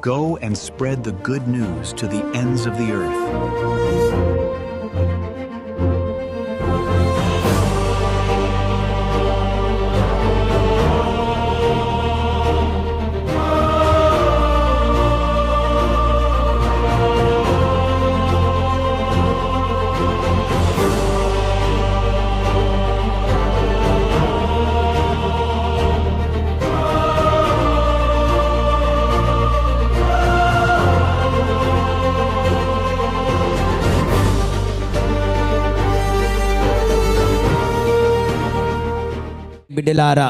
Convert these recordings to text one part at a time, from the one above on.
Go and spread the good news to the ends of the earth. బిడ్డలారా,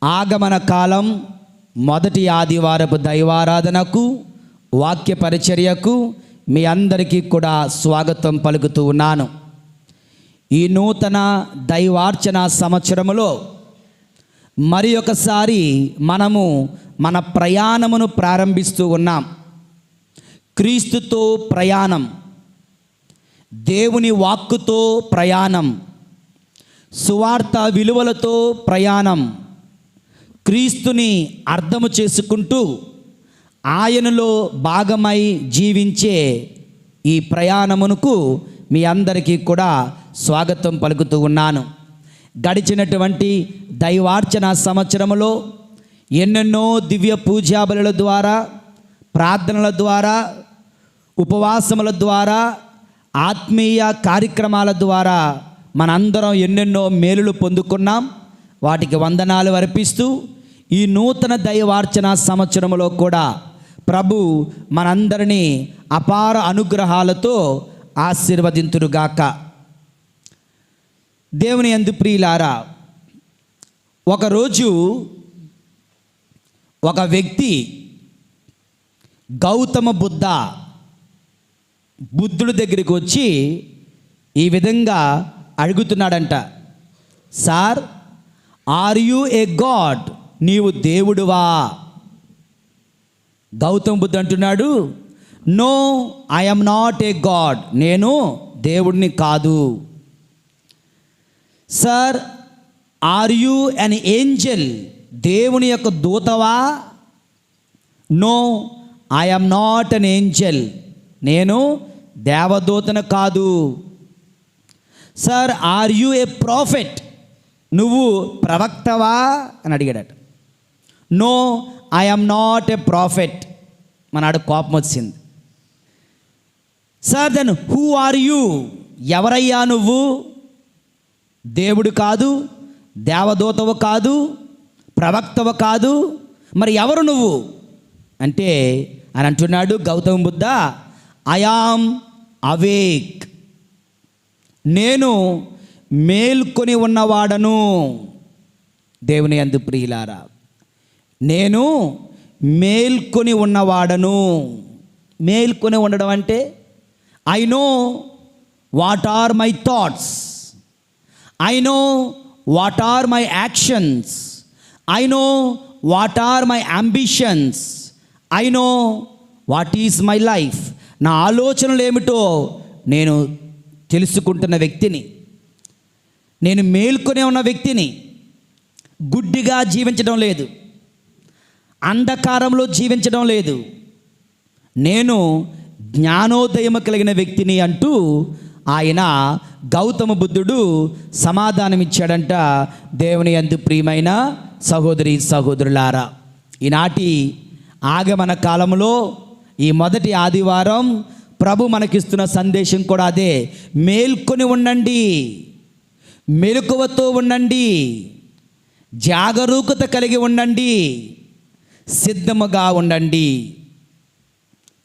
ఆగమన కాలం మొదటి ఆదివారపు దైవారాధనకు వాక్య పరిచర్యకు మీ అందరికీ కూడా స్వాగతం పలుకుతూ ఉన్నాను. ఈ నూతన దైవార్చన సంవత్సరములో మరి ఒకసారి మనము మన ప్రయాణమును ప్రారంభిస్తూ ఉన్నాం. క్రీస్తుతో ప్రయాణం, దేవుని వాక్కుతో ప్రయాణం, సువార్త విలువలతో ప్రయాణం, క్రీస్తుని అర్థము చేసుకుంటూ ఆయనలో భాగమై జీవించే ఈ ప్రయాణమునకు మీ అందరికీ కూడా స్వాగతం పలుకుతూ ఉన్నాను. గడిచినటువంటి దైవార్చన సంవత్సరములో ఎన్నెన్నో దివ్య పూజాబలుల ద్వారా, ప్రార్థనల ద్వారా, ఉపవాసముల ద్వారా, ఆత్మీయ కార్యక్రమాల ద్వారా మనందరం ఎన్నెన్నో మేలులు పొందుకున్నాం. వాటికి వందనాలు అర్పిస్తూ ఈ నూతన దైవార్చన సంవత్సరంలో కూడా ప్రభు మనందరినీ అపార అనుగ్రహాలతో ఆశీర్వదింతురుగాక. దేవుని యందు ప్రియులారా, ఒకరోజు ఒక వ్యక్తి గౌతమ బుద్ధుడి దగ్గరికి వచ్చి ఈ విధంగా అడుగుతున్నాడంట, sir, are you a god? నీవు దేవుడువా? గౌతమ బుద్ధ అంటున్నాడు, no, I am not a god. నేను దేవుడిని కాదు. Sir, are you an angel? దేవుని యొక్క దూతవా? No, I am not an angel. నేను దేవదూతను కాదు. Sir, are you a prophet? నువ్వు ప్రవక్తవా అని అడిగాడట. No, I am not a prophet. మనాడు కోపం వచ్చింది. Sir, then who are you? ఎవరయ్యా నువ్వు? దేవుడు కాదు, దేవదూతవు కాదు, ప్రవక్తవు కాదు, మరి ఎవరు నువ్వు అంటే అని అంటున్నాడు Gautama Buddha, I am awake. నేను మేల్కొని ఉన్నవాడను. దేవుని యందు ప్రియులారా, నేను మేల్కొని ఉన్నవాడను. మేల్కొని ఉండడం అంటే I know what are my thoughts, I know what are my actions, I know what are my ambitions, I know what is my life. నా ఆలోచనలు ఏమిటో నేను తెలుసుకుంటున్న వ్యక్తిని. నేను మేల్కొనే ఉన్న వ్యక్తిని. గుడ్డిగా జీవించడం లేదు, అంధకారంలో జీవించడం లేదు. నేను జ్ఞానోదయము కలిగిన వ్యక్తిని అంటూ ఆయన గౌతమ బుద్ధుడు సమాధానమిచ్చాడంట. దేవుని యందు ప్రియమైన సహోదరి సహోదరులారా, ఈనాటి ఆగమన కాలంలో ఈ మొదటి ఆదివారం ప్రభు మనకిస్తున్న సందేశం కూడా అదే. మేల్కొని ఉండండి, మెలకువతో ఉండండి, జాగరూకత కలిగి ఉండండి, సిద్ధముగా ఉండండి.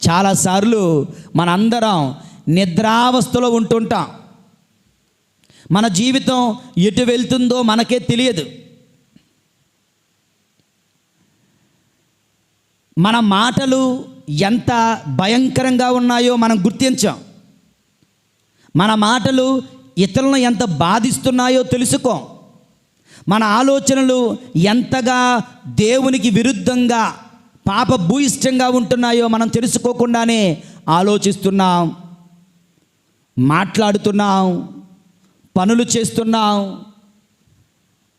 చాలాసార్లు మనందరం నిద్రావస్థలో ఉంటుంటాం. మన జీవితం ఎటు వెళ్తుందో మనకే తెలియదు. మన మాటలు ఎంత భయంకరంగా ఉన్నాయో మనం గుర్తించాం. మన మాటలు ఇతరులను ఎంత బాధిస్తున్నాయో తెలుసుకోం. మన ఆలోచనలు ఎంతగా దేవునికి విరుద్ధంగా పాపభూయిష్టంగా ఉంటున్నాయో మనం తెలుసుకోకుండానే ఆలోచిస్తున్నాం, మాట్లాడుతున్నాం, పనులు చేస్తున్నాం,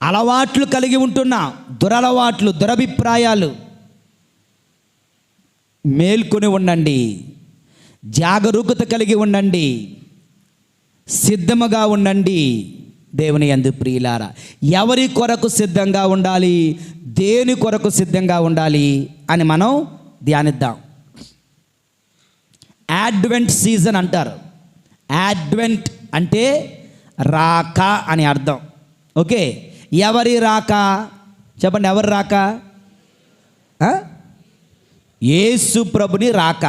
అలవాట్లు కలిగి ఉంటున్నాం. దురలవాట్లు, దురభిప్రాయాలు, మేల్కొని ఉండండి, జాగరూకత కలిగి ఉండండి, సిద్ధముగా ఉండండి. దేవుని యందు ప్రియులారా, ఎవరి కొరకు సిద్ధంగా ఉండాలి, దేని కొరకు సిద్ధంగా ఉండాలి అని మనం ధ్యానిద్దాం. అడ్వెంట్ సీజన్ అంటారు. అడ్వెంట్ అంటే రాక అని అర్థం. ఓకే, ఎవరి రాక చెప్పండి, ఎవరి రాక? యేసు ప్రభుని రాక.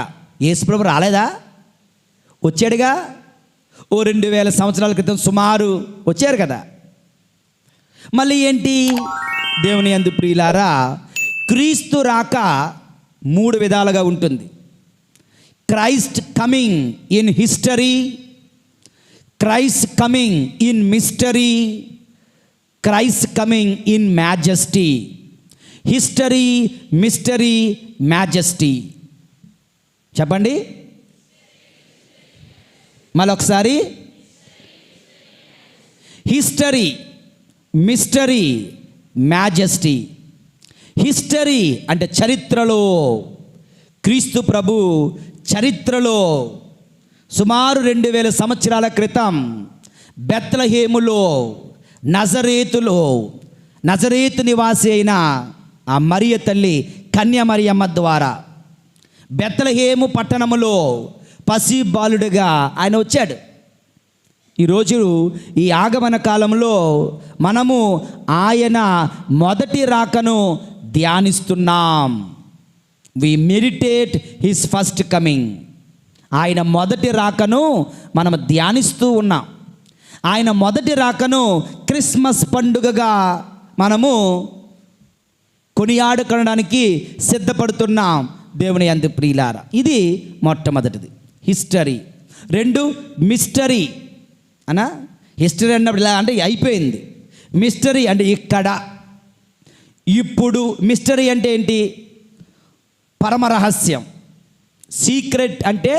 యేసు ప్రభు రాలేదా? వచ్చాడుగా. ఓ 2000 సంవత్సరాల క్రితం సుమారు వచ్చారు కదా. మళ్ళీ ఏంటి? దేవుని యందు ప్రియులారా, క్రీస్తు రాక 3 విధాలుగా ఉంటుంది. Christ coming in history, Christ coming in mystery, Christ coming in majesty. History, mystery, majesty. చెప్పండి మళ్ళొకసారి. History, mystery, majesty. హిస్టరీ అంటే చరిత్రలో, క్రీస్తు ప్రభు చరిత్రలో సుమారు 2000 సంవత్సరాల క్రితం బెత్లెహేములో, నజరేతు నివాసి అయిన ఆ మరియ తల్లి కన్య మరియమ్మ ద్వారా బెత్లెహేము పట్టణములో పసి బాలుడిగా ఆయన వచ్చాడు. ఈరోజు ఈ ఆగమన కాలంలో మనము ఆయన మొదటి రాకను ధ్యానిస్తున్నాం. We meditate his first coming. ఆయన మొదటి రాకను మనం ధ్యానిస్తూ ఉన్నాం. ఆయన మొదటి రాకను క్రిస్మస్ పండుగగా మనము కొనియాడుకోవడానికి సిద్ధపడుతున్నాం. దేవుని యందు ప్రియులారా, ఇది మొట్టమొదటిది హిస్టరీ. 2 మిస్టరీ. అనా హిస్టరీ అన్నప్పుడు ఇలా అంటే అయిపోయింది. మిస్టరీ అంటే ఇక్కడ, ఇప్పుడు. మిస్టరీ అంటే ఏంటి? పరమరహస్యం. సీక్రెట్ అంటే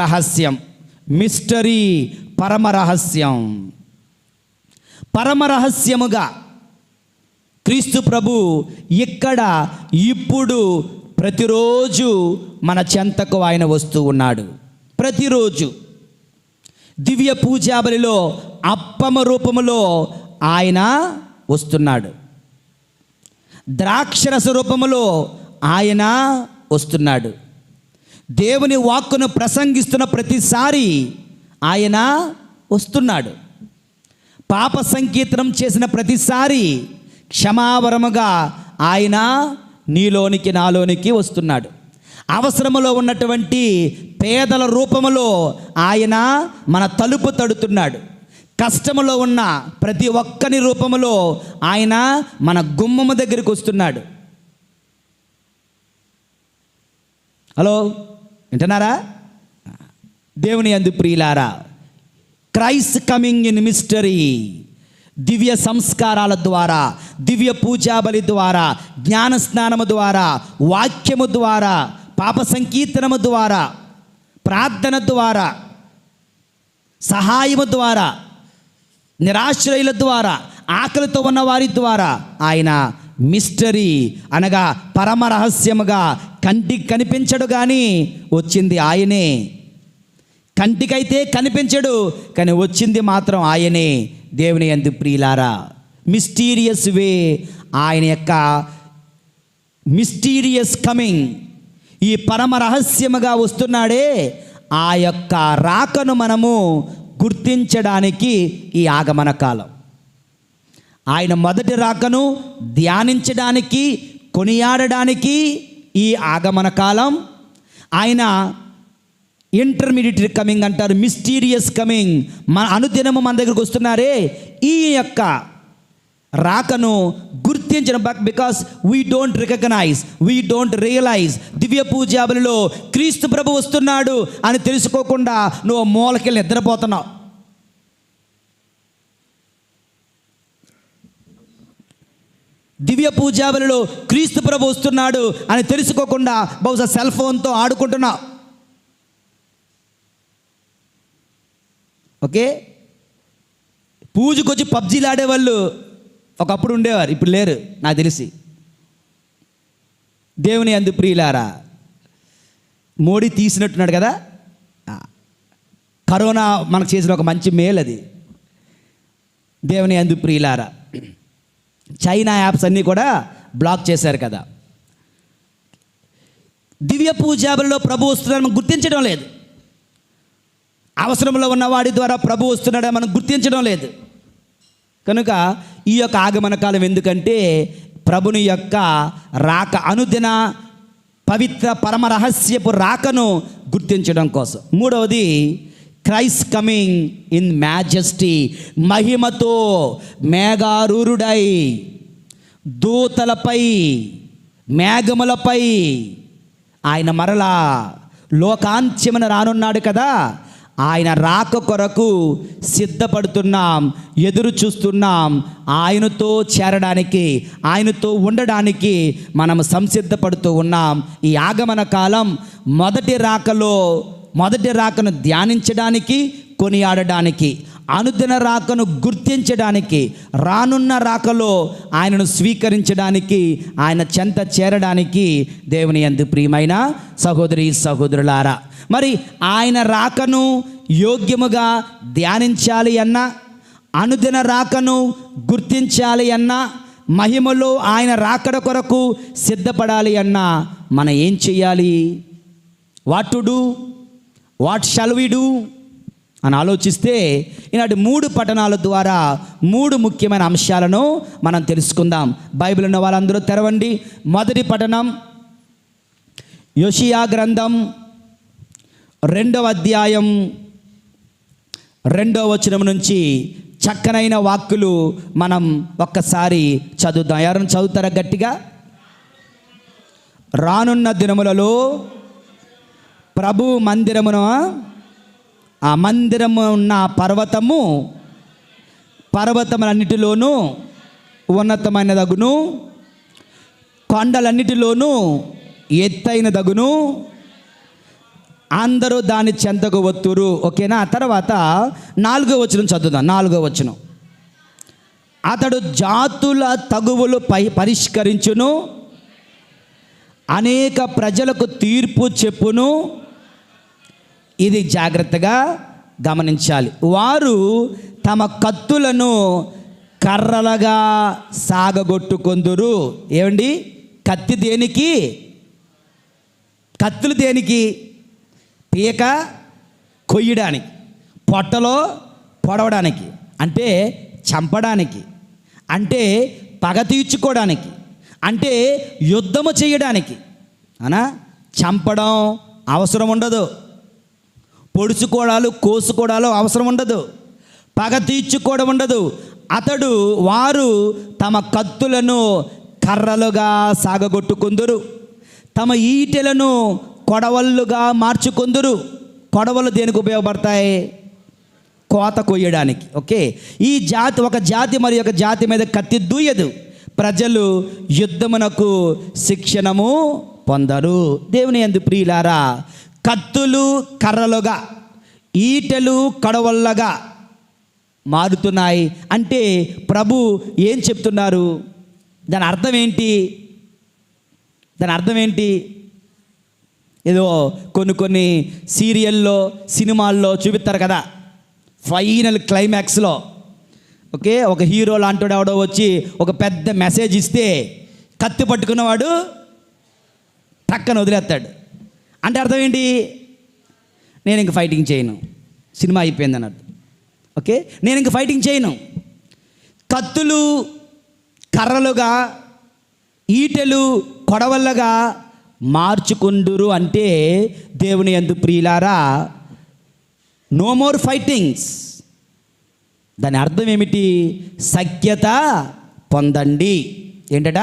రహస్యం. మిస్టరీ పరమరహస్యం. పరమరహస్యముగా క్రీస్తు ప్రభు ఇక్కడ, ఇప్పుడు, ప్రతిరోజు మన చెంతకు ఆయన వస్తూ ఉన్నాడు. ప్రతిరోజు దివ్య పూజాబలిలో అప్పమ రూపములో ఆయన వస్తున్నాడు. ద్రాక్షరస రూపములో ఆయన వస్తున్నాడు. దేవుని వాక్కును ప్రసంగిస్తున్న ప్రతిసారి ఆయన వస్తున్నాడు. పాప సంకీర్తనం చేసిన ప్రతిసారి క్షమావరముగా ఆయన నీలోనికి, నాలోనికి వస్తున్నాడు. అవసరములో ఉన్నటువంటి పేదల రూపములో ఆయన మన తలుపు తడుతున్నాడు. కష్టములో ఉన్న ప్రతి ఒక్కని రూపములో ఆయన మన గుమ్మము దగ్గరికి వస్తున్నాడు. హలో, వింటున్నారా? దేవుని యందు ప్రియులారా, క్రైస్ట్ కమింగ్ ఇన్ మిస్టరీ. దివ్య సంస్కారాల ద్వారా, దివ్య పూజాబలి ద్వారా, జ్ఞానస్నానము ద్వారా, వాక్యము ద్వారా, పాప సంకీర్తనము ద్వారా, ప్రార్థన ద్వారా, సహాయము ద్వారా, నిరాశ్రయుల ద్వారా, ఆకలితో ఉన్న వారి ద్వారా ఆయన మిస్టరీ అనగా పరమరహస్యముగా కంటికి కనిపించడు కానీ వచ్చింది ఆయనే. కంటికైతే కనిపించడు కానీ వచ్చింది మాత్రం ఆయనే. దేవుని యందు ప్రియులారా, మిస్టీరియస్ వే, ఆయన యొక్క మిస్టీరియస్ కమింగ్, ఈ పరమ రహస్యముగా వస్తున్నాడే, ఆ యొక్క రాకను మనము గుర్తించడానికి ఈ ఆగమన కాలం. ఆయన మొదటి రాకను ధ్యానించడానికి, కొనియాడడానికి ఈ ఆగమన కాలం. ఆయన ఇంటర్మీడియట్ కమింగ్ అంటారు, మిస్టీరియస్ కమింగ్. మన అనుదినము మన దగ్గరకు వస్తున్నారే, ఈ యొక్క రాకను గుర్తించడం. Because we don't recognise, we don't realise. దివ్య పూజాబలిలో క్రీస్తు ప్రభు వస్తున్నాడు అని తెలుసుకోకుండా నువ్వు మూలకెళ్ళి నిద్రపోతున్నావు. దివ్య పూజాబలిలో క్రీస్తు ప్రభు వస్తున్నాడు అని తెలుసుకోకుండా బహుశా సెల్ ఫోన్తో ఆడుకుంటున్నావు. ఓకే, పూజకు వచ్చి పబ్జీలు ఆడేవాళ్ళు ఒకప్పుడు ఉండేవారు, ఇప్పుడు లేరు నాకు తెలిసి. దేవుని యందు ప్రియులారా, మోడీ తీసినట్టున్నాడు కదా. కరోనా మనకు చేసిన ఒక మంచి మేలు అది. దేవుని యందు ప్రియులారా, చైనా యాప్స్ అన్నీ కూడా బ్లాక్ చేశారు కదా. దివ్య పూజాబులలో ప్రభు వస్తున్నాడని మనం గుర్తించడం లేదు. అవసరంలో ఉన్న వాడి ద్వారా ప్రభు వస్తున్నాడని మనం గుర్తించడం లేదు. కనుక ఈ యొక్క ఆగమన కాలం ఎందుకంటే ప్రభుని యొక్క రాక, అనుదిన పవిత్ర పరమ రహస్యపు రాకను గుర్తించడం కోసం. మూడవది, క్రైస్ట్ కమింగ్ ఇన్ మ్యాజెస్టీ, మహిమతో మేఘారూరుడై దూతలపై మేఘములపై ఆయన మరలా లోకాంత్యమున రానున్నాడు కదా. ఆయన రాక కొరకు సిద్ధపడుతున్నాం, ఎదురు చూస్తున్నాం. ఆయనతో చేరడానికి, ఆయనతో ఉండడానికి మనం సంసిద్ధపడుతూ ఉన్నాం. ఈ ఆగమన కాలం మొదటి రాకను ధ్యానించడానికి, కొనియాడడానికి, అనుదిన రాకను గుర్తించడానికి, రానున్న రాకలో ఆయనను స్వీకరించడానికి, ఆయన చెంత చేరడానికి దేవుని యందు ప్రియమైన సహోదరి సహోదరులారా, మరి ఆయన రాకను యోగ్యముగా ధ్యానించాలి అన్నా, అనుదిన రాకను గుర్తించాలి అన్నా, మహిమలో ఆయన రాకడ కొరకు సిద్ధపడాలి అన్నా మనం ఏం చేయాలి? What to do, what shall we do అని ఆలోచిస్తే ఈనాటి 3 పఠనాల ద్వారా 3 ముఖ్యమైన అంశాలను మనం తెలుసుకుందాం. బైబిల్ ఉన్న వాళ్ళందరూ తెరవండి. మొదటి పఠనం యోషియా గ్రంథం 2వ అధ్యాయం 2వ వచనం నుంచి చక్కనైన వాక్కులు మనం ఒక్కసారి చదువుదాం. ఎవరైనా చదువుతారా గట్టిగా? రానున్న దినములలో ప్రభు మందిరమును, ఆ మందిరము ఉన్న పర్వతములన్నిటిలోనూ ఉన్నతమైనదగును, కొండలన్నిటిలోనూ ఎత్తైనదగును, అందరూ దాని చెంతకు వత్తురు. ఓకేనా? తర్వాత 4వ వచనం చదువుదాం. 4వ వచనం, అతడు జాతుల తగువులు పరిష్కరించును, అనేక ప్రజలకు తీర్పు చెప్పును. ఇది జాగ్రత్తగా గమనించాలి. వారు తమ కత్తులను కర్రలుగా సాగగొట్టుకొందురు. ఏమండి? కత్తి దేనికి? కత్తులు దేనికి? పీక కొయ్యడానికి, పొట్టలో పొడవడానికి, అంటే చంపడానికి, అంటే పగ తీర్చుకోవడానికి, అంటే యుద్ధము చేయడానికి. అనా చంపడం అవసరం ఉండదు, పొడుచుకోవడాలు కోసుకోవడాలు అవసరం ఉండదు, పగ తీర్చుకోవడం ఉండదు. వారు తమ కత్తులను కర్రలుగా సాగగొట్టుకుందురు, తమ ఈటెలను కొడవళ్ళుగా మార్చుకుందురు. కొడవలు దేనికి ఉపయోగపడతాయి? కోత కొయ్యడానికి. ఓకే, ఈ జాతి ఒక జాతి మరి ఒక జాతి మీద కత్తి దూయదు. ప్రజలు యుద్ధమునకు శిక్షణము పొందరు. దేవుని యందు ప్రియులారా, కత్తులు కర్రలుగా, ఈటెలు కడవళ్ళగా మారుతున్నాయి అంటే ప్రభు ఏం చెప్తున్నారు? దాని అర్థం ఏంటి? ఏదో కొన్ని సీరియల్లో, సినిమాల్లో చూపిస్తారు కదా, ఫైనల్ క్లైమాక్స్లో ఓకే ఒక హీరో లాంటి ఎవడో వచ్చి ఒక పెద్ద మెసేజ్ ఇస్తే కత్తి పట్టుకున్నవాడు టక్కన వదిలేస్తాడు. అంటే అర్థం ఏంటి? నేను ఇంక ఫైటింగ్ చేయను, సినిమా అయిపోయింది అన్నట్టు. ఓకే, నేను ఇంక ఫైటింగ్ చేయను. కత్తులు కర్రలుగా, ఈటెలు కొడవళ్ళగా మార్చుకుందురు అంటే దేవుని యందు ప్రియులారా, నో మోర్ ఫైటింగ్స్. దాని అర్థం ఏమిటి? సఖ్యత పొందండి. ఏంటట?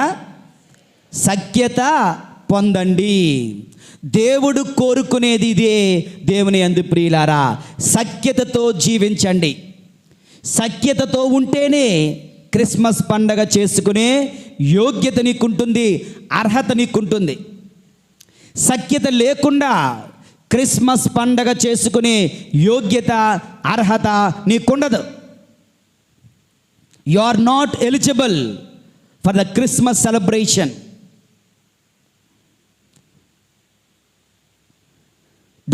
సఖ్యత పొందండి. దేవుడు కోరుకునేది ఇదే. దేవుని యందు ప్రియులారా, సఖ్యతతో జీవించండి. సఖ్యతతో ఉంటేనే క్రిస్మస్ పండగ చేసుకునే యోగ్యత నీకుంటుంది, అర్హత నీకుంటుంది. సఖ్యత లేకుండా క్రిస్మస్ పండగ చేసుకునే యోగ్యత, అర్హత నీకుండదు. You are not eligible for the Christmas celebration.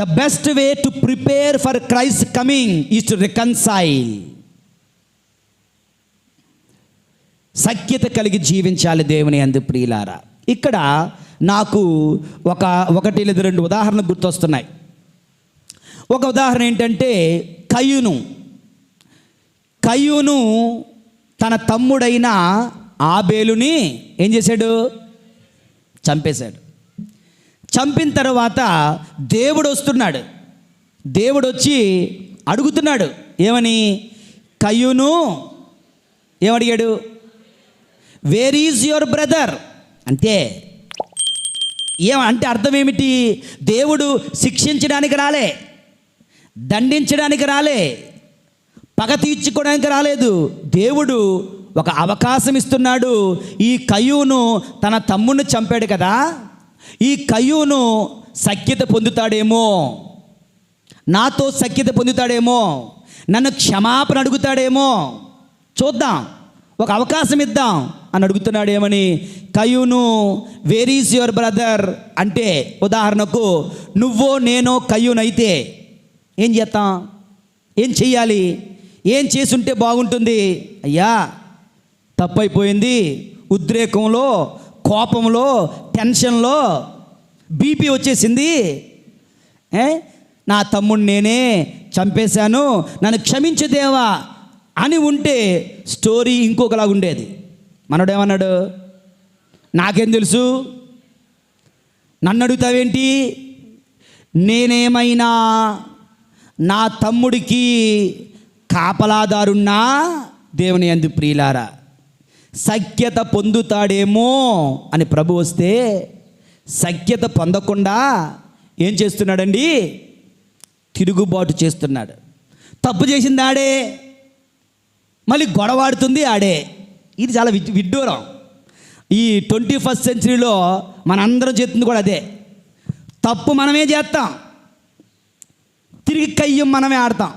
The best way to prepare for Christ coming is to reconcile. సఖ్యత కలిగి జీవించాలి దేవుని యందు ప్రియులారా. ఇక్కడ నాకు ఒకటి లేదా రెండు ఉదాహరణలు గుర్తొస్తున్నాయి. ఒక ఉదాహరణ ఏంటంటే కయ్యూను తన తమ్ముడైన ఆబేలుని ఏం చేశాడు? చంపేశాడు. చంపిన తర్వాత దేవుడు వస్తున్నాడు. దేవుడు వచ్చి అడుగుతున్నాడు ఏమని? కయ్యూను ఏమడిగాడు? వేర్ ఈజ్ యువర్ బ్రదర్ అంటే అంటే అర్థం ఏమిటి? దేవుడు శిక్షించడానికి రాలే, దండించడానికి రాలే, పగ తీర్చుకోవడానికి రాలేదు. దేవుడు ఒక అవకాశం ఇస్తున్నాడు. ఈ కయ్యూను తన తమ్ముడిని చంపాడు కదా, ఈ కయ్యూను సఖ్యత పొందుతాడేమో, నాతో సఖ్యత పొందుతాడేమో, నన్ను క్షమాపణ అడుగుతాడేమో, చూద్దాం, ఒక అవకాశం ఇద్దాం అని అడుగుతున్నాడు. ఏమని? కయ్యూను వేర్ ఈజ్ యువర్ బ్రదర్ అంటే, ఉదాహరణకు నువ్వో నేనో కయ్యూనైతే ఏం చేస్తాం? ఏం చెయ్యాలి? ఏం చేసుంటే బాగుంటుంది? అయ్యా తప్పైపోయింది, ఉద్రేకంలో, కోపంలో, టెన్షన్లో బీపీ వచ్చేసింది, నా తమ్ముడు నేనే చంపేశాను, నన్ను క్షమించు దేవా అని ఉంటే స్టోరీ ఇంకొకలాగా ఉండేది. మనోడు ఏమన్నాడు? నాకేం తెలుసు, నన్ను అడుగుతావేంటి, నేనేమైనా నా తమ్ముడికి కాపలాదారున్నా? దేవుని యందు ప్రియులారా, సఖ్యత పొందుతాడేమో అని ప్రభు వస్తే సఖ్యత పొందకుండా ఏం చేస్తున్నాడండి? తిరుగుబాటు చేస్తున్నాడు. తప్పు చేసింది ఆడే, మళ్ళీ గొడవాడుతుంది ఆడే. ఇది చాలా విడ్డూరం. ఈ 21st సెంచరీలో మనందరం చేస్తుంది కూడా అదే. తప్పు మనమే చేస్తాం, తిరిగి కయ్యం మనమే ఆడతాం.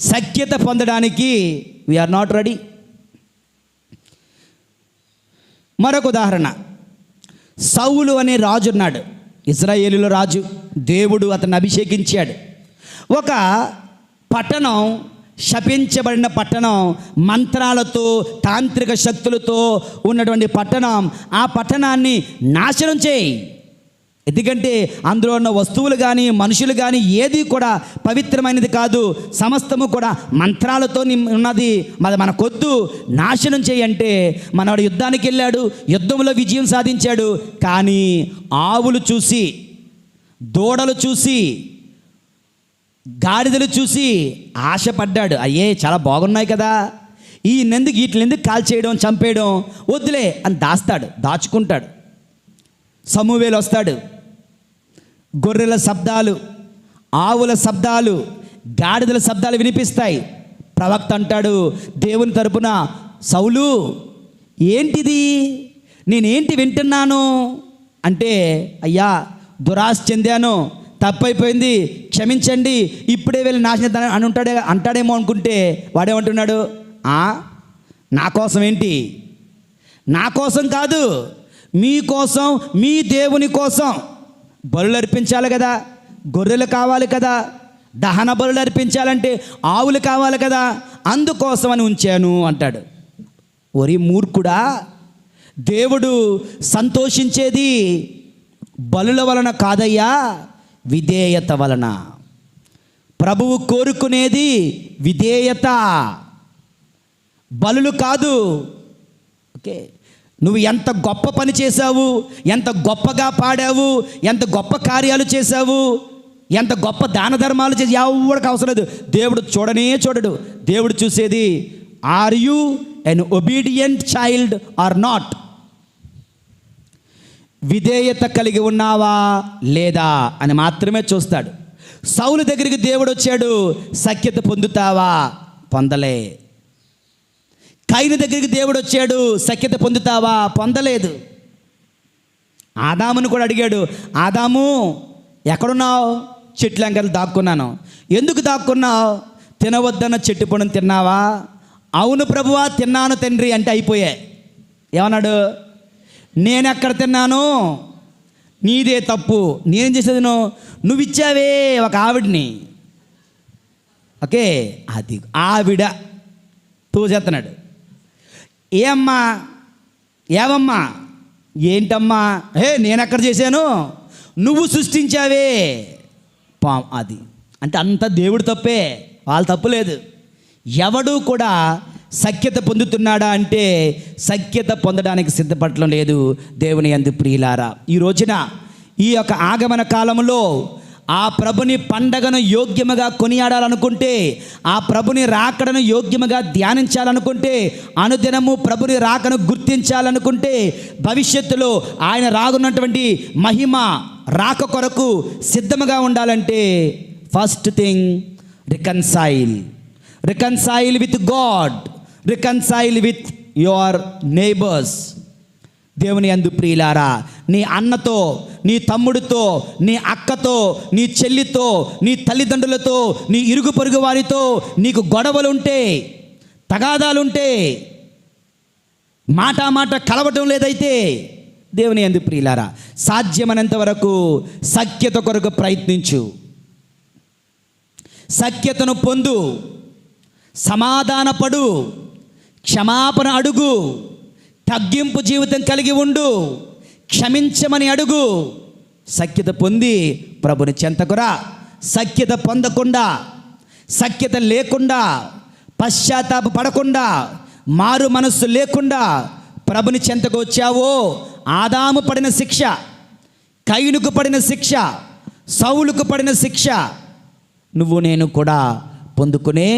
సఖ్యత పొందడానికి వీఆర్ నాట్ రెడీ. మరొక ఉదాహరణ, సౌలు అనే రాజు ఉన్నాడు, ఇశ్రాయేలులో రాజు. దేవుడు అతన్ని అభిషేకించాడు. ఒక పట్టణం, శపించబడిన పట్టణం, మంత్రాలతో, తాంత్రిక శక్తులతో ఉన్నటువంటి పట్టణం. ఆ పట్టణాన్ని నాశనం చేయి. ఎందుకంటే అందులో ఉన్న వస్తువులు కానీ మనుషులు కానీ ఏది కూడా పవిత్రమైనది కాదు, సమస్తము కూడా మంత్రాలతో ఉన్నది, మనకొద్దు, నాశనం చేయంటే మనవాడు యుద్ధానికి వెళ్ళాడు, యుద్ధంలో విజయం సాధించాడు. కానీ ఆవులు చూసి, దూడలు చూసి, గాడిదలు చూసి ఆశపడ్డాడు. అయ్యే చాలా బాగున్నాయి కదా, వీటినెందుకు కాల్చేయడం, చంపేయడం, వద్దులే అని దాచుకుంటాడు. సమూవేలు వస్తాడు, గొర్రెల శబ్దాలు, ఆవుల శబ్దాలు, గాడిదల శబ్దాలు వినిపిస్తాయి. ప్రవక్త అంటాడు దేవుని తరపున, సౌలు ఏంటిది, నేనేంటి వింటున్నాను అంటే, అయ్యా దురాశ చెందాను, తప్పైపోయింది, క్షమించండి, ఇప్పుడే వెళ్ళి నాశనం అని అంటాడేమో అనుకుంటే వాడేమంటున్నాడు? నా కోసం ఏంటి? నా కోసం కాదు, మీకోసం, మీ దేవుని కోసం బలులు అర్పించాలి కదా, గొర్రెలు కావాలి కదా, దహన బలులు అర్పించాలంటే ఆవులు కావాలి కదా, అందుకోసమని ఉంచాను అంటాడు. ఒరి మూర్ఖుడా, దేవుడు సంతోషించేది బలుల వలన కాదయ్యా, విధేయత వలన. ప్రభువు కోరుకునేది విధేయత, బలులు కాదు. ఓకే, నువ్వు ఎంత గొప్ప పని చేశావు, ఎంత గొప్పగా పాడావు, ఎంత గొప్ప కార్యాలు చేశావు, ఎంత గొప్ప దాన ధర్మాలు చేసి ఎవరికి అవసరం లేదు. దేవుడు చూడడు. దేవుడు చూసేది, are you an obedient child or not? విధేయత కలిగి ఉన్నావా లేదా అని మాత్రమే చూస్తాడు. సౌలు దగ్గరికి దేవుడు వచ్చాడు, సఖ్యత పొందుతావా? పొందలే. కయీను దగ్గరికి దేవుడు వచ్చాడు, సఖ్యత పొందుతావా? పొందలేదు. ఆదామును కూడా అడిగాడు, ఆదాము ఎక్కడున్నావు? చెట్లంకలు దాక్కున్నాను. ఎందుకు దాక్కున్నావు? తినవద్దన్న చెట్టు పండును తిన్నావా? అవును ప్రభువా తిన్నాను తండ్రి అంటే అయిపోయాయి. ఏమన్నాడు? నేనెక్కడ తిన్నాను, నీదే తప్పు, నేనేం చేసేది, నువ్వు ఇచ్చావే ఒక ఆవిడ్ని, ఓకే, అది ఆవిడ తోసేస్తున్నాడు. ఏమ్మా, ఏవమ్మా, ఏంటమ్మా, నేనెక్కడ చేశాను, నువ్వు సృష్టించావే అది అంటే అంత దేవుడు తప్పే, వాళ్ళ తప్పు లేదు. ఎవడు కూడా సఖ్యత పొందుతున్నాడా అంటే సఖ్యత పొందడానికి సిద్ధపడటం లేదు. దేవుని యందు ప్రియులారా, ఈ రోజున ఈ యొక్క ఆగమన కాలంలో ఆ ప్రభుని పండగను యోగ్యముగా కొనియాడాలనుకుంటే, ఆ ప్రభుని రాకడను యోగ్యముగా ధ్యానించాలనుకుంటే, అనుదినము ప్రభుని రాకను గుర్తించాలనుకుంటే, భవిష్యత్తులో ఆయన రానున్నటువంటి మహిమ రాక కొరకు సిద్ధముగా ఉండాలంటే first thing reconcile with God, reconcile with your neighbours. దేవుని యందు ప్రియులారా, నీ అన్నతో, నీ తమ్ముడితో, నీ అక్కతో, నీ చెల్లితో, నీ తల్లిదండ్రులతో, నీ ఇరుగు పొరుగు వారితో నీకు గొడవలుంటే, తగాదాలుంటే, మాట కలవటం లేదైతే, దేవుని యందు ప్రియులారా, సాధ్యమైనంత వరకు సఖ్యత కొరకు ప్రయత్నించు, సఖ్యతను పొందు, సమాధానపడు, క్షమాపణ అడుగు, తగ్గింపు జీవితం కలిగి ఉండు, క్షమించమని అడుగు, సఖ్యత పొంది ప్రభుని చెంతకురా. సఖ్యత పొందకుండా, సఖ్యత లేకుండా, పశ్చాత్తాప పడకుండా, మారు మనస్సు లేకుండా ప్రభుని చెంతకు వచ్చావో, ఆదాము పడిన శిక్ష, కయీనుకు పడిన శిక్ష, సౌలుకు పడిన శిక్ష నువ్వు నేను కూడా పొందుకునే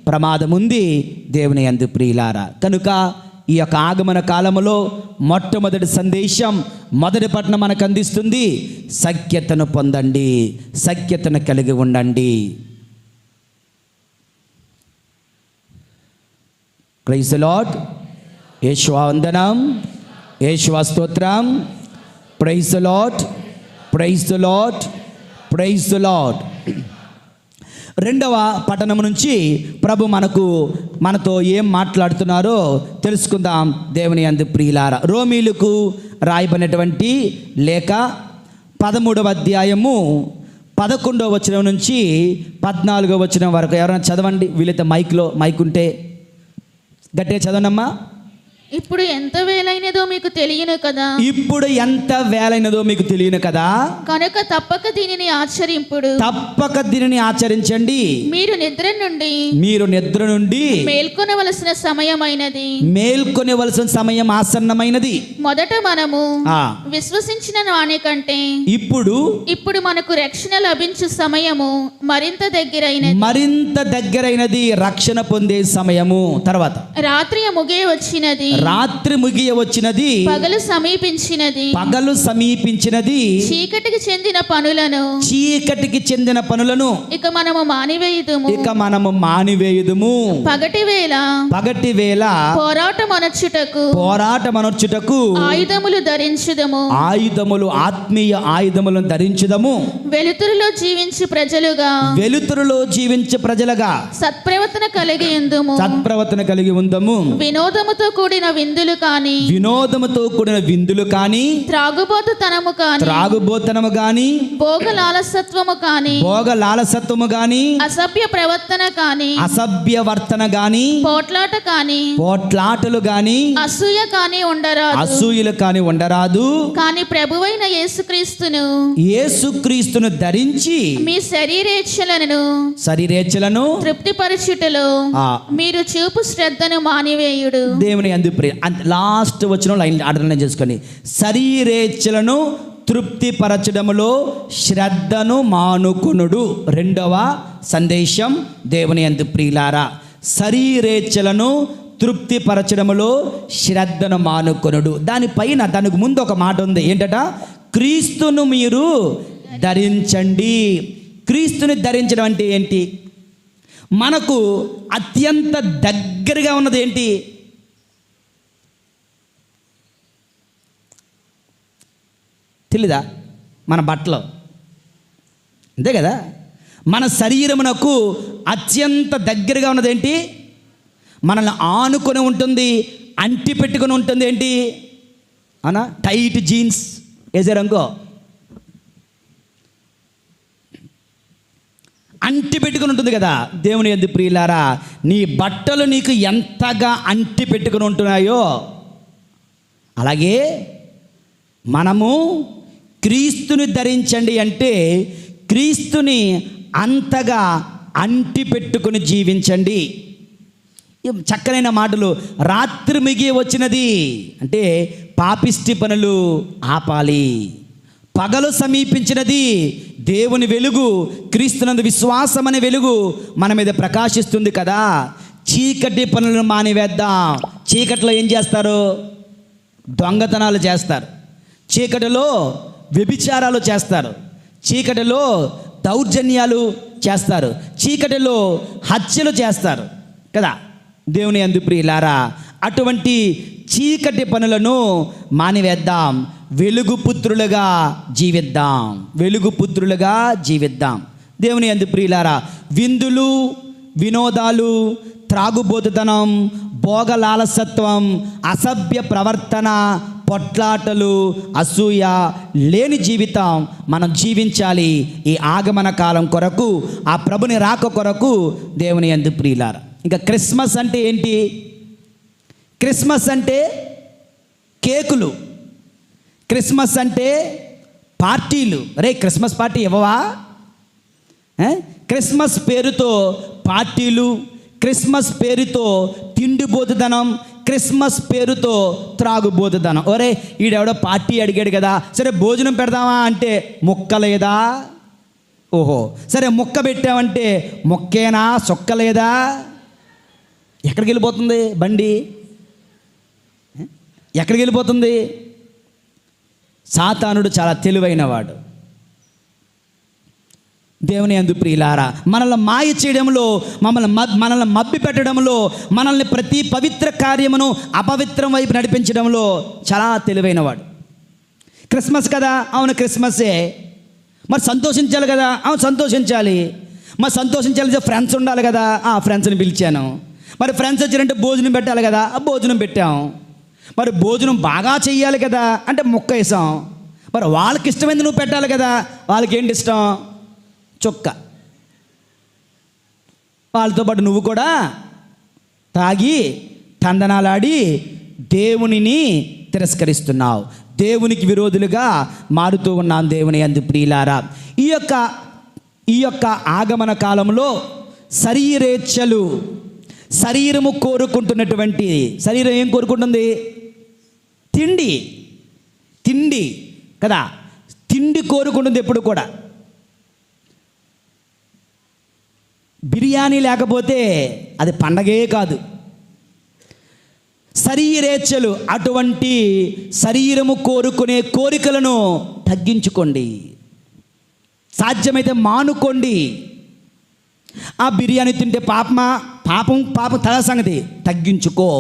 ప్రమాదం ఉంది. దేవుని యందు ప్రియులారా, కనుక ఈ యొక్క ఆగమన కాలంలో మొట్టమొదటి సందేశం, మొదటి పట్టణం మనకు అందిస్తుంది, సఖ్యతను పొందండి, సఖ్యతను కలిగి ఉండండి. Praise the lord. యేషువా వందనం, యేషువా స్తోత్రం. Praise the lord, praise the lord, praise the lord. రెండవ పట్టణం నుంచి ప్రభు మనతో ఏం మాట్లాడుతున్నారో తెలుసుకుందాం. దేవుని యందు ప్రియులారా, రోమీలకు రాయబడినటువంటి లేఖ 13వ అధ్యాయము 11వ వచనం నుంచి 14వ వచనం వరకు ఎవరైనా చదవండి. వీలైతే మైక్ ఉంటే గట్టిగా చదవనమ్మా. ఇప్పుడు ఎంత వేలైనదో మీకు తెలియను కదా, ఇప్పుడు ఎంత వేలైనదో మీకు తెలియను కదా, కనుక తప్పక దీనిని ఆచరింపుడు, తప్పక దీనిని ఆచరించండి. మీరు నిద్ర నుండి మేల్కొనవలసిన సమయమైనది, మేల్కొనవలసిన సమయం ఆసన్నమైనది. మొదట మనము విశ్వసించిన వాని కంటే ఇప్పుడు మనకు రక్షణ లభించు సమయము మరింత దగ్గరైనది, రక్షణ పొందే సమయము. తర్వాత రాత్రి ముగియ వచ్చినది, పగలు సమీపించినది, చీకటికి చెందిన పనులను ఇక మనము మానివేయుదుము. పగటి వేళ పోరాటమనర్చుటకు ఆయుధములు ఆత్మీయ ఆయుధములను ధరించుదము. వెలుతురులో జీవించు ప్రజలుగా సత్ప్రవర్తన కలిగి ఉందము. వినోదముతో కూడిన విందులు కాని త్రాగుబోతనము కాని భోగలాలసత్వము కాని అసభ్య వర్తన కాని పోట్లాటలు కాని అసూయలు కాని ఉండరాదు. కాని ప్రభువైన యేసుక్రీస్తును ధరించి మీ శరీరేచ్ఛలను తృప్తిపరచుటలో మీరు చూపు శ్రద్ధను మానివేయుడు. దేవుని యందు ప్రియ, లాస్ట్ వచ్చిన లైన్ ఆర్డర్ చేసుకొని, శరీరేచ్ఛలను తృప్తిపరచడములో శ్రద్ధను మానుకొనుడు. రెండవ సందేశం, దేవుని యందు ప్రియులారా, శరీరేచ్ఛలను తృప్తిపరచడములో శ్రద్ధను మానుకొనుడు. దానికి ముందు ఒక మాట ఉంది, ఏంటట? క్రీస్తును మీరు ధరించండి. క్రీస్తుని ధరించడం అంటే ఏంటి? మనకు అత్యంత దగ్గరగా ఉన్నది ఏంటి? తెలీదా? మన బట్టలు, అంతే కదా. మన శరీరమునకు అత్యంత దగ్గరగా ఉన్నది ఏంటి? మనల్ని ఆనుకొని ఉంటుంది, అంటి పెట్టుకొని ఉంటుంది ఏంటి? అవునా, టైట్ జీన్స్ వేసారనుకో అంటి పెట్టుకుని ఉంటుంది కదా. దేవుని యందు ప్రియులారా, నీ బట్టలు నీకు ఎంతగా అంటి పెట్టుకుని ఉంటున్నాయో అలాగే మనము క్రీస్తుని ధరించండి అంటే క్రీస్తుని అంతగా అంటి పెట్టుకుని జీవించండి. చక్కనైన మాటలు. రాత్రి మిగి వచ్చినది అంటే పాపిష్టి పనులు ఆపాలి. పగలు సమీపించినది, దేవుని వెలుగు, క్రీస్తునందు విశ్వాసం అనే వెలుగు మన మీద ప్రకాశిస్తుంది కదా. చీకటి పనులను మానివేద్దాం. చీకటిలో ఏం చేస్తారు? దొంగతనాలు చేస్తారు, చీకటిలో వ్యభిచారాలు చేస్తారు, చీకటిలో దౌర్జన్యాలు చేస్తారు, చీకటిలో హత్యలు చేస్తారు కదా. దేవుని యందు ప్రియులారా, అటువంటి చీకటి పనులను మానివేద్దాం. వెలుగు పుత్రులుగా జీవిద్దాం, వెలుగు పుత్రులుగా జీవిద్దాం. దేవుని యందు ప్రియులారా, విందులు, వినోదాలు, త్రాగుబోతుతనం, భోగలాలసత్వం, అసభ్య ప్రవర్తన, పొట్లాటలు, అసూయ లేని జీవితం మనం జీవించాలి. ఈ ఆగమన కాలం కొరకు, ఆ ప్రభుని రాక కొరకు. దేవుని యందు ప్రియులారా, ఇంకా క్రిస్మస్ అంటే ఏంటి? క్రిస్మస్ అంటే కేకులు, క్రిస్మస్ అంటే పార్టీలు. రే క్రిస్మస్ పార్టీ ఇవ్వవా? క్రిస్మస్ పేరుతో పార్టీలు, క్రిస్మస్ పేరుతో తిండిబోతుదనం, క్రిస్మస్ పేరుతో త్రాగుబోతుదనం. ఒరే ఈడెవడో పార్టీ అడిగాడు కదా, సరే భోజనం పెడదామా అంటే ముక్క లేదా? ఓహో సరే ముక్క పెట్టామంటే ముక్కేనా, సొక్క లేదా? ఎక్కడికి వెళ్ళిపోతుంది బండి? ఎక్కడికి వెళ్ళిపోతుంది? సాతానుడు చాలా తెలివైనవాడు. దేవుని యందు ప్రియులారా, మనల్ని మాయ చేయడంలో, మనల్ని మబ్బి పెట్టడంలో, మనల్ని ప్రతి పవిత్ర కార్యమును అపవిత్రం వైపు నడిపించడంలో చాలా తెలివైనవాడు. క్రిస్మస్ కదా, అవును క్రిస్మస్సే. మరి సంతోషించాలి కదా, అవును సంతోషించాలి. మరి సంతోషించాలి, ఫ్రెండ్స్ ఉండాలి కదా, ఫ్రెండ్స్ని పిలిచాను. మరి ఫ్రెండ్స్ వచ్చినంటే భోజనం పెట్టాలి కదా, భోజనం పెట్టాం. మరి భోజనం బాగా చెయ్యాలి కదా అంటే ముక్క వేసాం. మరి వాళ్ళకి ఇష్టమైంది నువ్వు పెట్టాలి కదా, వాళ్ళకి ఏంటి ఇష్టం? చొక్క. వాళ్ళతో పాటు నువ్వు కూడా తాగి తందనాలాడి దేవునిని తిరస్కరిస్తున్నావు, దేవునికి విరోధులుగా మారుతూ ఉన్నాం. దేవుని యందు ప్రియులారా, ఈ యొక్క ఆగమన కాలంలో శరీరేచ్ఛలు, శరీరము కోరుకుంటున్నటువంటి, శరీరం ఏం కోరుకుంటుంది? తిండి కదా. తిండి కోరుకుంటుంది ఎప్పుడు కూడా. బిర్యానీ లేకపోతే అది పండగే కాదు. శరీరేచ్ఛలు, అటువంటి శరీరము కోరుకునే కోరికలను తగ్గించుకోండి, సాధ్యమైతే మానుకోండి. ఆ బిర్యానీ తింటే పాపం తల సంగతి, తగ్గించుకో.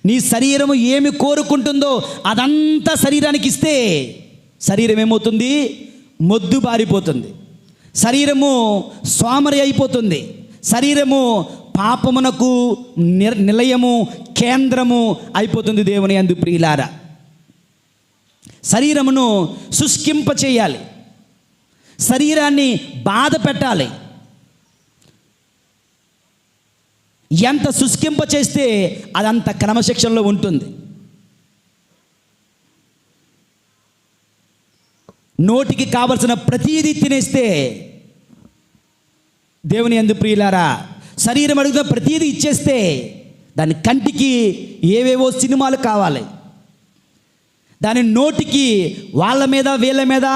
నీ శరీరము ఏమి కోరుకుంటుందో అదంతా శరీరానికి ఇస్తే శరీరం ఏమవుతుంది? మొద్దు బారిపోతుంది, శరీరము సోమరి అయిపోతుంది, శరీరము పాపమునకు నిలయము, కేంద్రము అయిపోతుంది. దేవుని యందు ప్రియులారా, శరీరమును శుష్కింప చేయాలి, శరీరాన్ని బాధ పెట్టాలి. ఎంత శుష్కింప చేస్తే అదంత క్రమశిక్షణలో ఉంటుంది. నోటికి కావలసిన ప్రతీది తినేస్తే, దేవుని యందు ప్రియులారా, శరీరం అడుగుతున్న ప్రతీది ఇచ్చేస్తే దాని కంటికి ఏవేవో సినిమాలు కావాలి, దాని నోటికి వాళ్ళ మీద వీళ్ళ మీద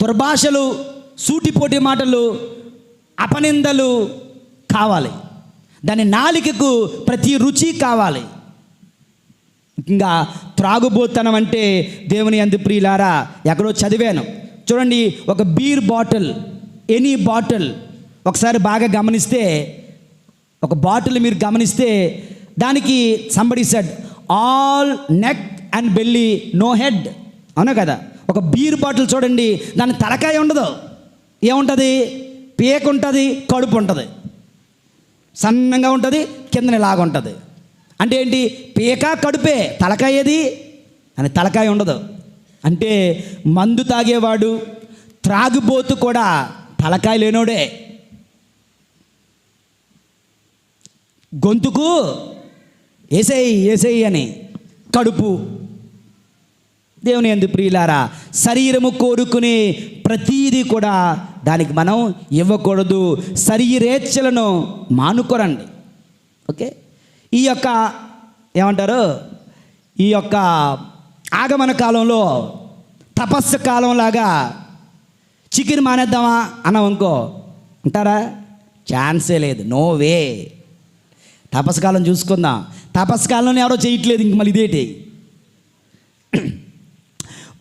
దుర్భాషలు, సూటిపోటి మాటలు, అపనిందలు కావాలి, దాని నాలికకు ప్రతి రుచి కావాలి. ఇంకా త్రాగుబోతనం అంటే దేవుని యందు ప్రియులారా, ఎక్కడో చదివాను చూడండి, ఒక బీర్ బాటిల్, ఎనీ బాటిల్ ఒకసారి బాగా గమనిస్తే, ఒక బాటిల్ మీరు గమనిస్తే దానికి somebody said all neck and belly no head, అవునా కదా. ఒక బీర్ బాటిల్ చూడండి, దాని తలకాయ ఉండదు, ఏముంటుంది? పేక ఉంటుంది, కడుపు ఉంటుంది, సన్నంగా ఉంటుంది, కిందని లాగా ఉంటుంది. అంటే ఏంటి? పేక కడుపే, తలకాయ ఏది? అని తలకాయ ఉండదు. అంటే మందు తాగేవాడు, త్రాగుబోతు కూడా తలకాయ లేనోడే. గొంతుకు ఏసేయ్ ఏసేయ్ అని, కడుపు. దేవుని యందు ప్రియులారా, శరీరము కోరుకునే ప్రతీది కూడా దానికి మనం ఇవ్వకూడదు. శరీరేచ్ఛలను మానుకోరండి. ఓకే, ఈ యొక్క ఏమంటారు, ఈ యొక్క ఆగమన కాలంలో తపస్సు కాలంలాగా చికెన్ మానేద్దామా అన్నామనుకో, అంటారా? ఛాన్సే లేదు, నో వే. తపస్సు కాలం చూసుకుందాం. తపస్సు కాలంలో ఎవరో చేయట్లేదు, ఇంక మళ్ళీ ఇదేటి.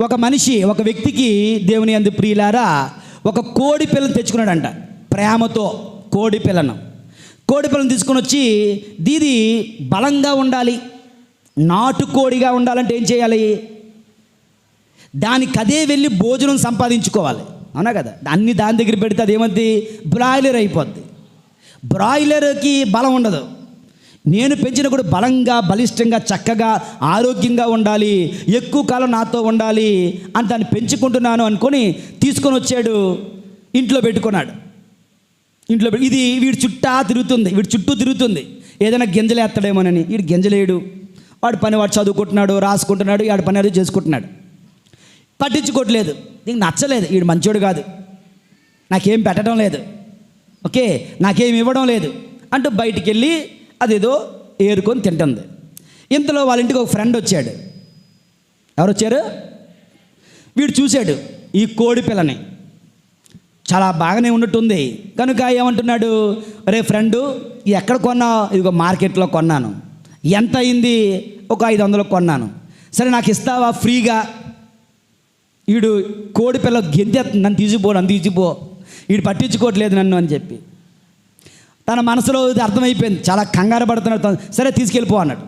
ఒక మనిషి, ఒక వ్యక్తికి దేవుని యందు ప్రియులారా ఒక కోడి పిల్లను తెచ్చుకున్నాడంట. ప్రేమతో కోడి పిల్లను తీసుకొని వచ్చి, దీది బలంగా ఉండాలి, నాటుకోడిగా ఉండాలంటే ఏం చేయాలి? దానికి అదే వెళ్ళి భోజనం సంపాదించుకోవాలి, అవునా కదా? అన్ని దాని దగ్గర పెడితే అది ఏమవుతుంది? బ్రాయిలర్ అయిపోద్ది. బ్రాయిలర్కి బలం ఉండదు. నేను పెంచిన కూడా బలంగా, బలిష్టంగా, చక్కగా, ఆరోగ్యంగా ఉండాలి, ఎక్కువ కాలం నాతో ఉండాలి అని దాన్ని పెంచుకుంటున్నాను అనుకొని తీసుకొని వచ్చాడు, ఇంట్లో పెట్టుకున్నాడు. ఇది వీడి చుట్టూ తిరుగుతుంది. ఏదైనా గింజలు వేస్తాడేమోనని. వీడు గింజలేడు, వాడు చదువుకుంటున్నాడు, రాసుకుంటున్నాడు, వాడి పని అది చేసుకుంటున్నాడు, పట్టించుకోవట్లేదు. నీకు నచ్చలేదు, వీడు మంచోడు కాదు, నాకేం పెట్టడం లేదు, ఓకే, నాకేం ఇవ్వడం లేదు అంటూ బయటికి వెళ్ళి అదేదో ఏరుకొని తింటుంది. ఇంతలో వాళ్ళ ఇంటికి ఒక ఫ్రెండ్ వచ్చాడు. ఎవరు వచ్చారు? వీడు చూశాడు ఈ కోడి పిల్లని, చాలా బాగానే ఉన్నట్టుంది కనుక ఏమంటున్నాడు, రే ఫ్రెండు, ఎక్కడ కొన్నావు? ఇదిగో మార్కెట్లో కొన్నాను. ఎంత అయింది? ఒక 500 కొన్నాను. సరే నాకు ఇస్తావా ఫ్రీగా? వీడు కోడి పిల్ల గెంతేస్తుంది, నన్ను తీసిపో, వీడు పట్టించుకోవట్లేదు నన్ను అని చెప్పి తన మనసులో ఇది అర్థమైపోయింది. చాలా కంగారు పడుతున్నాడు. సరే తీసుకెళ్ళిపో అన్నాడు.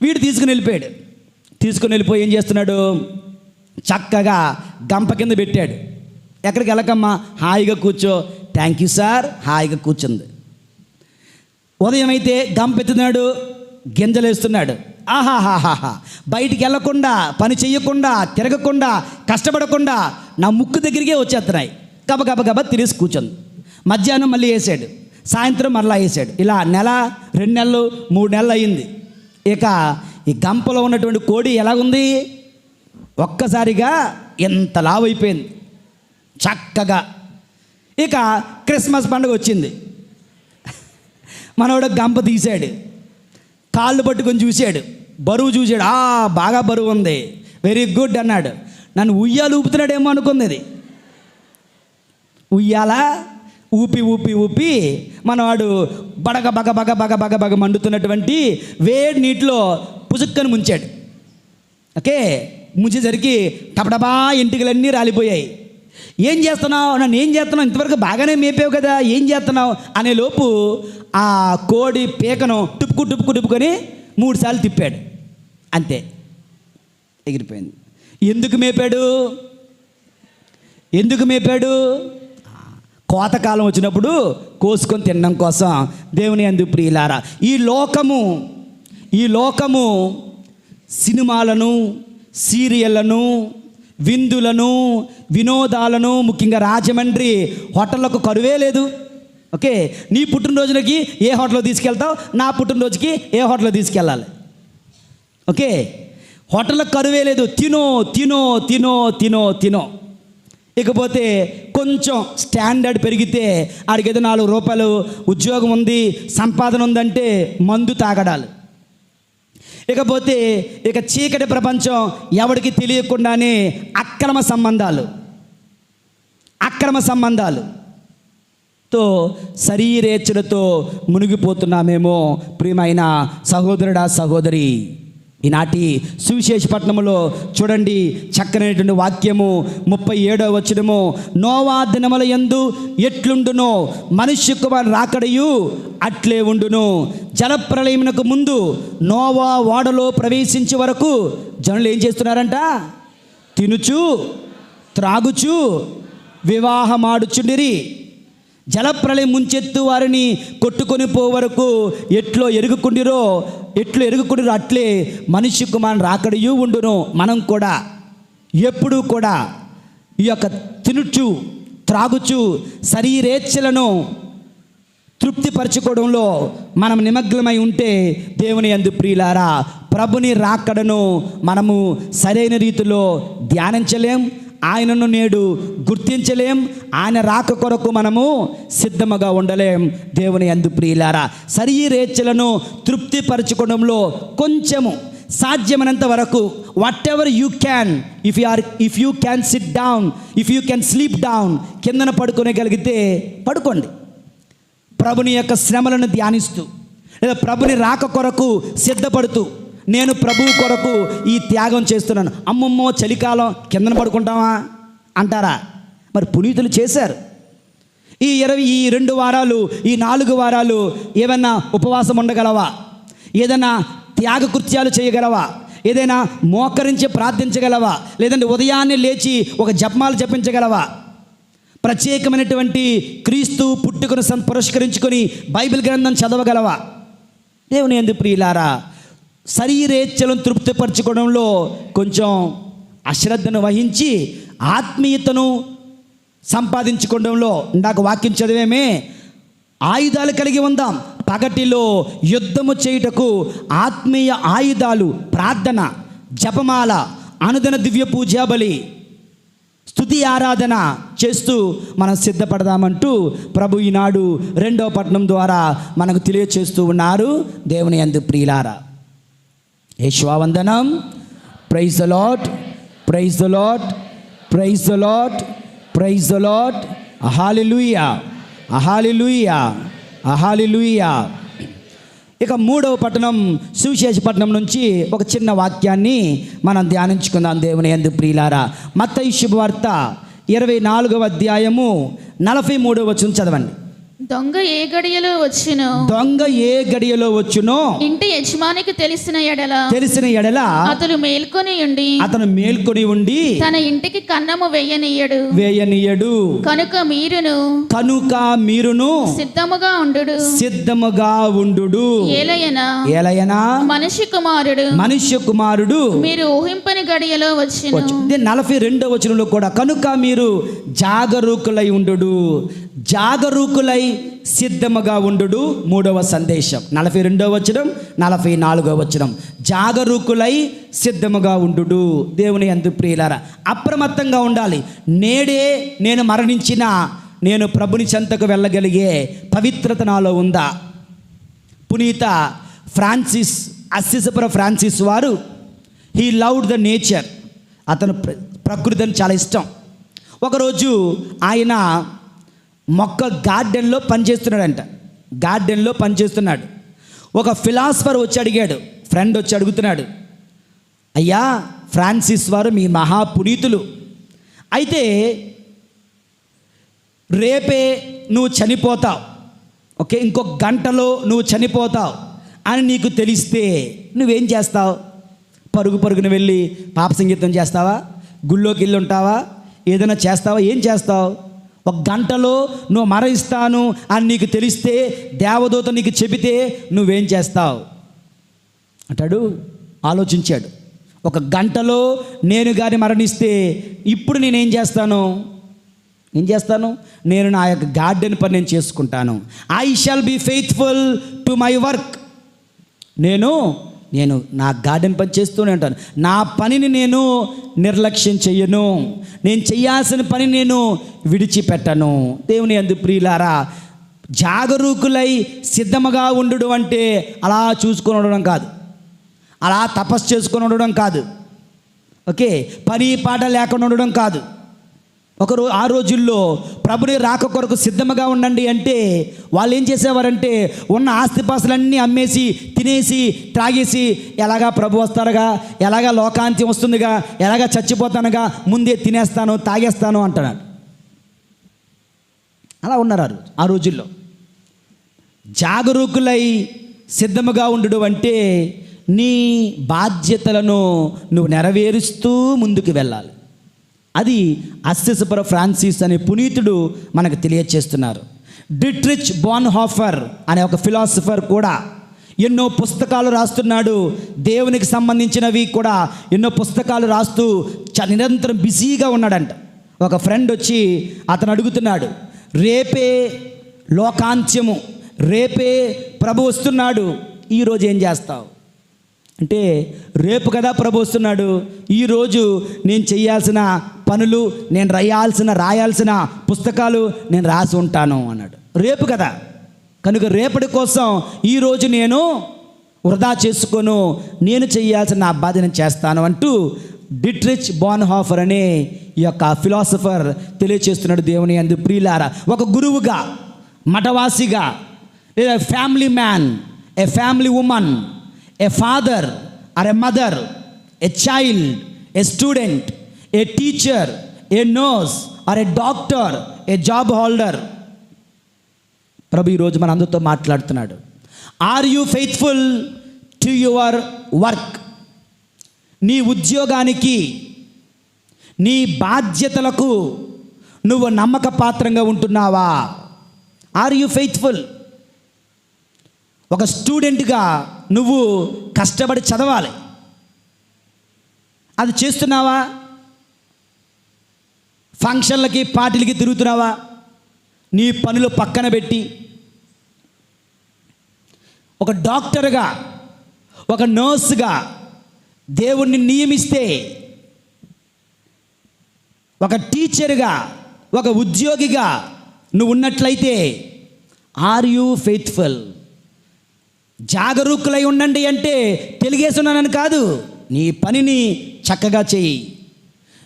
వీడు తీసుకుని వెళ్ళిపోయి ఏం చేస్తున్నాడు, చక్కగా గంప కింద పెట్టాడు. ఎక్కడికి వెళ్ళకమ్మా, హాయిగా కూర్చో. థ్యాంక్ యూ సార్, హాయిగా కూర్చుంది. ఉదయం అయితే గంప ఎత్తున్నాడు, గింజలు వేస్తున్నాడు. ఆహాహాహా, బయటికి వెళ్ళకుండా, పని చెయ్యకుండా, తిరగకుండా, కష్టపడకుండా నా ముక్కు దగ్గరికే వచ్చేస్తున్నాయి. గబ తిరిగి కూర్చుంది. మధ్యాహ్నం మళ్ళీ వేసాడు, సాయంత్రం మరలా వేసాడు. ఇలా 1 2 నెలలు 3 నెలలు అయ్యింది. ఇక ఈ గంపలో ఉన్నటువంటి కోడి ఎలాగుంది? ఒక్కసారిగా ఎంత లావైపోయింది చక్కగా. ఇక క్రిస్మస్ పండుగ వచ్చింది. మనోడు గంప తీశాడు, కాళ్ళు పట్టుకొని చూశాడు, బరువు చూశాడు. బాగా బరువు ఉంది, వెరీ గుడ్ అన్నాడు. నన్ను ఉయ్యాలు ఊపుతున్నాడేమో అనుకుంది. అది ఉయ్యాల ఊపి మనవాడు బగ మండుతున్నటువంటి వేడి నీటిలో పుసుక్కని ముంచాడు. ఓకే, ముంచేసరికి టపటబా ఎంటికలన్నీ రాలిపోయాయి. ఏం చేస్తున్నావు? నన్ను ఏం చేస్తున్నావు? ఇంతవరకు బాగానే మేపావు కదా, ఏం చేస్తున్నావు అనే లోపు ఆ కోడి పీకను టుప్పుకొని 3 సార్లు తిప్పాడు. అంతే, ఎగిరిపోయింది. ఎందుకు మేపాడు? కోతకాలం వచ్చినప్పుడు కోసుకొని తినడం కోసం. దేవుని యందు ప్రియులారా, ఈ లోకము సినిమాలను, సీరియళ్లను, విందులను, వినోదాలను, ముఖ్యంగా రాజమండ్రి హోటళ్లకు కరువే లేదు. ఓకే, నీ పుట్టినరోజులకి ఏ హోటల్లో తీసుకెళ్తావు, నా పుట్టినరోజుకి ఏ హోటల్లో తీసుకెళ్ళాలి. ఓకే, హోటళ్ళకు కరువే లేదు. తినో. ఇకపోతే కొంచెం స్టాండర్డ్ పెరిగితే ఆడికి ఏదో 4 రూపాయలు ఉద్యోగం ఉంది, సంపాదన ఉందంటే మందు తాగడాలు. ఇకపోతే ఇక చీకటి ప్రపంచం, ఎవరికి తెలియకుండానే అక్రమ సంబంధాలతో శరీరేచ్ఛలతో మునిగిపోతున్నామేమో. ప్రియమైన సహోదరుడా, సహోదరి, ఈనాటి సువిశేషపట్నంలో చూడండి చక్కనైనటువంటి వాక్యము 37వ వచనము. నోవా దినముల యందు ఎట్లుండునో మనుష్య కుమారుని రాకడయు అట్లే ఉండును. జలప్రళయమునకు ముందు నోవా ఓడలో ప్రవేశించే వరకు జనులు ఏం చేస్తున్నారంట? తినుచు త్రాగుచు వివాహమాడుచుండిరి. జలప్రళయం ముంచెత్తు వారిని కొట్టుకొని పో వరకు ఎట్లు ఎరుగుకుండిరో అట్లే మనిషి కుమారుని రాకడయు ఉండును. మనం కూడా ఎప్పుడూ కూడా ఈ యొక్క తినుచు త్రాగుచు శరీరేచ్ఛలను తృప్తిపరచుకోవడంలో మనం నిమగ్నమై ఉంటే దేవుని యందు ప్రియులారా ప్రభుని రాకడను మనము సరైన రీతిలో ధ్యానించలేం, ఆయనను నేడు గుర్తించలేం, ఆయన రాక కొరకు మనము సిద్ధముగా ఉండలేం. దేవుని యందు ప్రియులారా శరీరేచ్ఛలను తృప్తిపరచుకోవడంలో కొంచెము సాధ్యమైనంత వరకు what ever you can, if you can SIT down, if you can sleep down, కిందన పడుకోగలిగితే పడుకోండి. ప్రభుని యొక్క శ్రమలను ధ్యానిస్తూ లేదా ప్రభుని రాక కొరకు సిద్ధపడుతూ నేను ప్రభువు కొరకు ఈ త్యాగం చేస్తున్నాను. అమ్మమ్మో చలికాలం కిందన పడుకుంటావా అంటారా? మరి పునీతులు చేశారు. ఈ 2 వారాలు ఈ 4 వారాలు ఏమన్నా ఉపవాసం ఉండగలవా? ఏదైనా త్యాగ కృత్యాలు చేయగలవా? ఏదైనా మోకరించి ప్రార్థించగలవా? లేదంటే ఉదయాన్నే లేచి ఒక జపమాలు జపించగలవా? ప్రత్యేకమైనటువంటి క్రీస్తు పుట్టుకను పురస్కరించుకొని బైబిల్ గ్రంథం చదవగలవా? దేవుని యందు ప్రియులారా శరీరేచ్ఛలను తృప్తిపరచుకోవడంలో కొంచెం అశ్రద్ధను వహించి ఆత్మీయతను సంపాదించుకోవడంలో ఇందాక వాక్యం చదివేమే, ఆయుధాలు కలిగి ఉందాం. పగటిలో యుద్ధము చేయుటకు ఆత్మీయ ఆయుధాలు ప్రార్థన, జపమాల, అనుదిన దివ్య పూజా బలి, స్తుతి ఆరాధన చేస్తూ మనం సిద్ధపడదామంటూ ప్రభు ఈనాడు 2వ పట్టణం ద్వారా మనకు తెలియచేస్తూ ఉన్నారు. దేవుని యందు ప్రియులారా యేషువావందనం. Praise the lord, praise the lord, praise the lord, praise the lord. Hallelujah, hallelujah, hallelujah. ఇక 3వ పట్టణం సువిశేష పట్టణం నుంచి ఒక చిన్న వాక్యాన్ని మనం ధ్యానించుకుందాం. దేవుని యందు ప్రియులారా మత్తయి శుభవార్త 24వ అధ్యాయము 43వ వచనం చదవండి. దొంగ ఏ గడియలో వచ్చునో ఇంటి యజమానికి తెలిసిన ఎడల అతను మేల్కొని ఉండి తన ఇంటికి కన్నము వేయనీయడు. కనుక మీరును సిద్ధముగా ఉండుడు. ఏలయనా మనుష్య కుమారుడు మీరు ఊహింపని గడియలో వచ్చును. 42వ వచనంలో కూడా కనుక మీరు జాగరూకులై ఉండుడు, జాగరూకులై సిద్ధముగా ఉండుడు. 3వ సందేశం 42వ వచనం, 44వ వచనం. జాగరూకులై సిద్ధముగా ఉండుడు. దేవుని యందు ప్రియులారా అప్రమత్తంగా ఉండాలి. నేడే నేను మరణించిన నేను ప్రభుని చెంతకు వెళ్ళగలిగే పవిత్రత నాలో ఉందా? పునీత ఫ్రాన్సిస్ అస్సిసిపుర ఫ్రాన్సిస్ వారు హీ లవ్డ్ ద నేచర్. అతను ప్రకృతిని చాలా ఇష్టం. ఒకరోజు ఆయన గార్డెన్లో పనిచేస్తున్నాడు. ఒక ఫిలాసఫర్ వచ్చి అడిగాడు, ఫ్రెండ్ వచ్చి అడుగుతున్నాడు, అయ్యా ఫ్రాన్సిస్ వారు మీ మహాపునీతులు, అయితే రేపే నువ్వు చనిపోతావు, ఓకే, ఇంకొక గంటలో నువ్వు చనిపోతావు అని నీకు తెలిస్తే నువ్వేం చేస్తావు? పరుగున వెళ్ళి పాప సంగీతం చేస్తావా? గుళ్ళోకి వెళ్ళి ఉంటావా? ఏదైనా చేస్తావా? ఏం చేస్తావు? ఒక గంటలో నువ్వు మరణిస్తాను అని నీకు తెలిస్తే, దేవదూత నీకు చెబితే నువ్వేం చేస్తావు అంటాడు. ఆలోచించాడు. ఒక గంటలో నేను గాని మరణిస్తే ఇప్పుడు నేనేం చేస్తాను? నేను నా యొక్క గార్డెన్ పని నేను చేసుకుంటాను. I shall be faithful to my work. నేను నా గార్డెన్ పని చేస్తూనే ఉంటాను. నా పనిని నేను నిర్లక్ష్యం చెయ్యను. నేను చేయాల్సిన పని నేను విడిచిపెట్టను. దేవుని యందు ప్రియులారా జాగరూకులై సిద్ధముగా ఉండడం అంటే అలా చూసుకొని ఉండడం కాదు, అలా తపస్సు చేసుకొని ఉండడం కాదు, ఓకే, పని పాట లేకుండా ఉండడం కాదు. ఆ రోజుల్లో ప్రభుని రాక కొరకు సిద్ధముగా ఉండండి అంటే వాళ్ళు ఏం చేసేవారంటే ఉన్న ఆస్తిపాస్తులన్నీ అమ్మేసి తినేసి త్రాగేసి ఎలాగా ప్రభు వస్తారుగా, ఎలాగా లోకాంత్యం వస్తుందిగా, ఎలాగా చచ్చిపోతానుగా, ముందే తినేస్తాను తాగేస్తాను అంటున్నాడు. అలా ఉన్నారు ఆ రోజుల్లో. జాగరూకులై సిద్ధముగా ఉండడం అంటే నీ బాధ్యతలను నువ్వు నెరవేరుస్తూ ముందుకు వెళ్ళాలి. అది అస్సిసిపుర ఫ్రాన్సిస్ అనే పునీతుడు మనకు తెలియచేస్తున్నారు. డిట్రిచ్ బాన్హాఫర్ అనే ఒక ఫిలాసఫర్ కూడా ఎన్నో పుస్తకాలు రాస్తున్నాడు. దేవునికి సంబంధించినవి కూడా ఎన్నో పుస్తకాలు రాస్తూ నిరంతరం బిజీగా ఉన్నాడంట. ఒక ఫ్రెండ్ వచ్చి అతను అడుగుతున్నాడు, రేపే లోకాంత్యము, రేపే ప్రభు వస్తున్నాడు, ఈరోజు ఏం చేస్తావు అంటే, రేపు కదా ప్రభు వస్తున్నాడు, ఈరోజు నేను చేయాల్సిన పనులు, నేను రాయాల్సిన పుస్తకాలు నేను రాసి ఉంటాను అన్నాడు. రేపు కదా, కనుక రేపటి కోసం ఈరోజు నేను వృధా చేసుకోను, నేను చేయాల్సిన నా బాధ్యత నేను చేస్తాను అంటూ డిట్రిచ్ బాన్హాఫర్ అనే ఈ యొక్క ఫిలాసఫర్ తెలియచేస్తున్నాడు. దేవుని యందు ప్రియులారా, ఒక గురువుగా, మఠవాసిగా, లేదా family man, a family woman, a father or a mother, a child, a student, a teacher, a nurse or a doctor, a job holder, ప్రభు ఈరోజు మన అందరితో మాట్లాడుతున్నాడు. Are you faithful to your work? నీ ఉద్యోగానికి, నీ బాధ్యతలకు నువ్వు నమ్మకపాత్రంగా ఉంటున్నావా? Are you faithful? ఒక స్టూడెంట్గా నువ్వు కష్టపడి చదవాలి, అది చేస్తున్నావా? ఫంక్షన్లకి పార్టీలకి తిరుగుతున్నావా? నీ పనులు పక్కన పెట్టి ఒక డాక్టర్గా, ఒక నర్సుగా దేవుణ్ణి నియమిస్తే, ఒక టీచర్గా, ఒక ఉద్యోగిగా నువ్వు ఉన్నట్లయితే ఆర్ యూ ఫెయిత్ఫుల్? జాగరూకులై ఉండండి అంటే తెలిగేస్తున్నానని కాదు, నీ పనిని చక్కగా చేయి.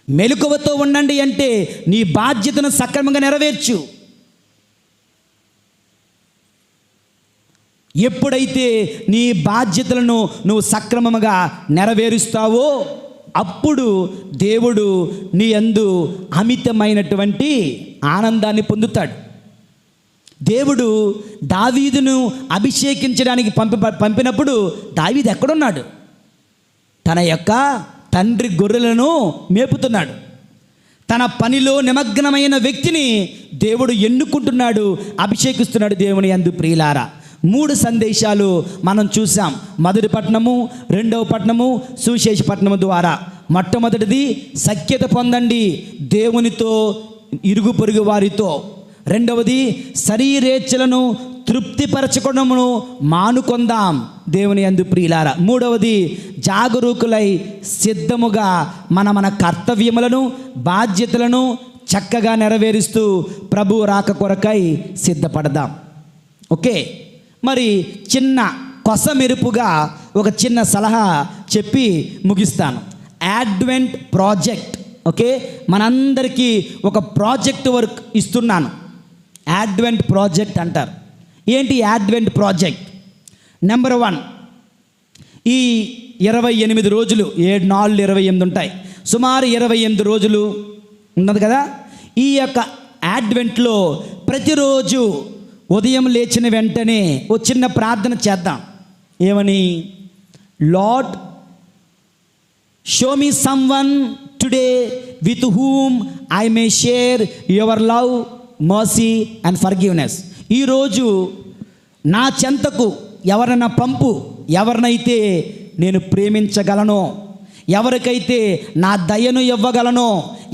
మెలకువతో ఉండండి అంటే నీ బాధ్యతను సక్రమంగా నెరవేర్చు. ఎప్పుడైతే నీ బాధ్యతలను నువ్వు సక్రమంగా నెరవేరుస్తావో అప్పుడు దేవుడు నీ యందు అమితమైనటువంటి ఆనందాన్ని పొందుతాడు. దేవుడు దావీదును అభిషేకించడానికి పంపినప్పుడు దావీదు ఎక్కడున్నాడు? తన యొక్క తండ్రి గొర్రెలను మేపుతున్నాడు. తన పనిలో నిమగ్నమైన వ్యక్తిని దేవుడు ఎన్నుకుంటున్నాడు, అభిషేకిస్తున్నాడు. దేవుని యందు ప్రియులారా, 3 సందేశాలు మనం చూసాం. మొదటి పట్టణము, రెండవ పట్టణము, సువిశేష పట్టణము ద్వారా. మొట్టమొదటిది సఖ్యత పొందండి దేవునితో, ఇరుగు పొరుగు వారితో. రెండవది శరీరేచ్ఛలను తృప్తిపరచుకోవడమును మానుకొందాం దేవుని యందు ప్రియులారా. మూడవది జాగరూకులై సిద్ధముగా మన కర్తవ్యములను, బాధ్యతలను చక్కగా నెరవేరుస్తూ ప్రభు రాక కొరకై సిద్ధపడదాం. ఓకే, మరి చిన్న కొసమెరుపుగా ఒక చిన్న సలహా చెప్పి ముగిస్తాను. Advent project. ఓకే, మనందరికీ ఒక ప్రాజెక్ట్ వర్క్ ఇస్తున్నాను. అడ్వెంట్ ప్రాజెక్ట్ అంటారు. ఏంటి అడ్వెంట్ ప్రాజెక్ట్? నెంబర్ 1, ఈ 28 రోజులు, 7 4 28 ఉంటాయి, సుమారు 28 రోజులు ఉన్నది కదా. ఈ యొక్క అడ్వెంట్లో ప్రతిరోజు ఉదయం లేచిన వెంటనే ఓ చిన్న ప్రార్థన చేద్దాం. ఏమని? Lord, show me someone today with whom I may share your love, mercy and forgiveness. ఈరోజు నా చెంతకు ఎవరైనా పంపు, ఎవరినైతే నేను ప్రేమించగలనో, ఎవరికైతే నా దయను ఇవ్వగలనో,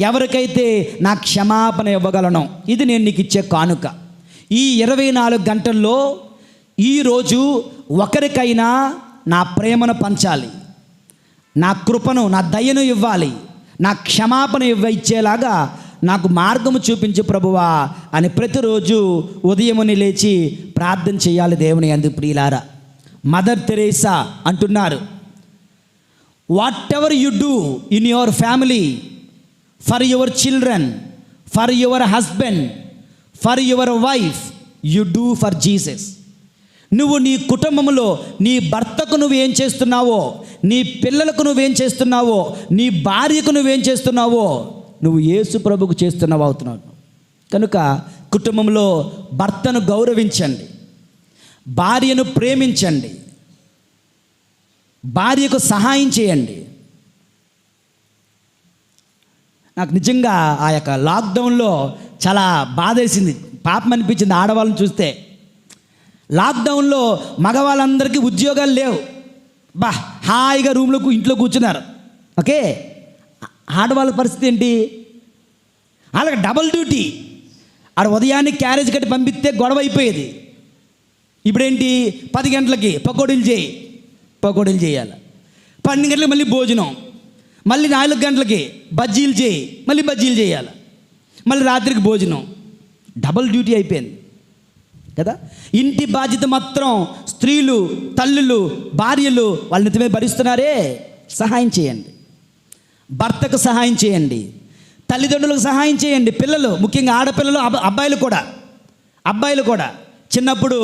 ఎవరికైతే నా క్షమాపణ ఇవ్వగలనో, ఇది నేను నీకు ఇచ్చే కానుక. ఈ 24 గంటల్లో ఈరోజు ఒకరికైనా నా ప్రేమను పంచాలి, నా కృపను, నా దయను ఇవ్వాలి, నా క్షమాపణ ఇచ్చేలాగా నాకు మార్గము చూపించు ప్రభువా అని ప్రతిరోజు ఉదయముని లేచి ప్రార్థన చేయాలి దేవుని యందు ప్రియులారా. మదర్ తెరేసా అంటున్నారు, what ever you do in your family, for your children, for your husband, for your wife, you do for Jesus. నువ్వు నీ కుటుంబంలో నీ భర్తకు నువ్వేం చేస్తున్నావో, నీ పిల్లలకు నువ్వేం చేస్తున్నావో, నీ భార్యకు నువ్వేం చేస్తున్నావో, నువ్వు యేసు ప్రభుకు చేస్తున్నావు అవుతున్నావు. కనుక కుటుంబంలో భర్తను గౌరవించండి, భార్యను ప్రేమించండి, భార్యకు సహాయం చేయండి. నాకు నిజంగా ఆ యొక్క లాక్డౌన్లో చాలా బాధేసింది. పాపం అనిపించింది ఆడవాళ్ళని చూస్తే. లాక్డౌన్లో మగవాళ్ళందరికీ ఉద్యోగాలు లేవు, బా హాయిగా రూమ్లో ఇంట్లో కూర్చున్నారు. ఓకే, ఆడవాళ్ళ పరిస్థితి ఏంటి? వాళ్ళకి డబల్ డ్యూటీ. ఆడ ఉదయాన్నే క్యారేజ్ కట్టి పంపిస్తే గొడవ అయిపోయేది. ఇప్పుడేంటి 10 గంటలకి పకోడీలు చేయాలి, 12 గంటలకి మళ్ళీ భోజనం, మళ్ళీ 4 గంటలకి బజ్జీలు మళ్ళీ బజ్జీలు చేయాలి, మళ్ళీ రాత్రికి భోజనం. డబల్ డ్యూటీ అయిపోయింది కదా. ఇంటి బాధ్యత మాత్రం స్త్రీలు, తల్లులు, భార్యలు వాళ్ళ నెత్తి మీద భరిస్తున్నారే. సహాయం చేయండి, భర్తకు సహాయం చేయండి, తల్లిదండ్రులకు సహాయం చేయండి. పిల్లలు, ముఖ్యంగా ఆడపిల్లలు, అబ్బాయిలు కూడా చిన్నప్పుడు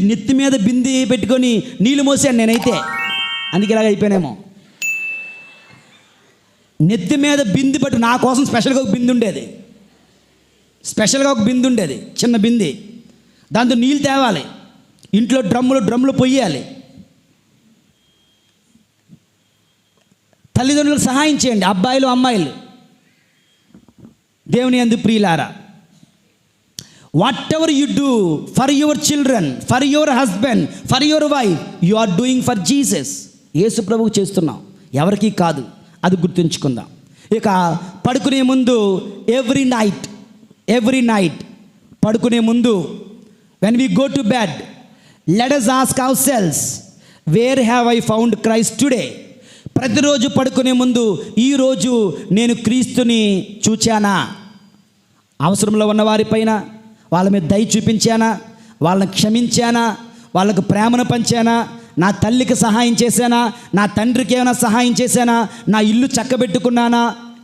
నెత్తి మీద బింది పెట్టుకొని నీళ్ళు మోసాను నేనైతే. అందుకే ఇలాగ అయిపోయానేమో. నెత్తి మీద బింది పట్టు, నా కోసం స్పెషల్గా ఒక బింది ఉండేది, చిన్న బింది. దాంతో నీళ్ళు తేవాలి, ఇంట్లో డ్రమ్ములు పొయ్యాలి. తల్లిదండ్రులకు సహాయం చేయండి, అబ్బాయిలు అమ్మాయిలు. దేవుని యందు ప్రియులారా, whatever you do for your children, for your husband, for your wife, you are doing for Jesus. యేసు ప్రభువు చేస్తున్నాం, ఎవరికీ కాదు. అది గుర్తుంచుకుందాం. ఇక పడుకునే ముందు ఎవ్రీ నైట్ పడుకునే ముందు, when we go to bed, let us ask ourselves, where have I found Christ today. ప్రతిరోజు పడుకునే ముందు, ఈరోజు నేను క్రీస్తుని చూచానా? అవసరంలో ఉన్న వారిపైన వాళ్ళ మీద దయ చూపించానా? వాళ్ళని క్షమించానా? వాళ్ళకు ప్రేమను పంచానా? నా తల్లికి సహాయం చేశానా? నా తండ్రికి ఏమైనా సహాయం చేశానా? నా ఇల్లు చక్కబెట్టుకున్నానా?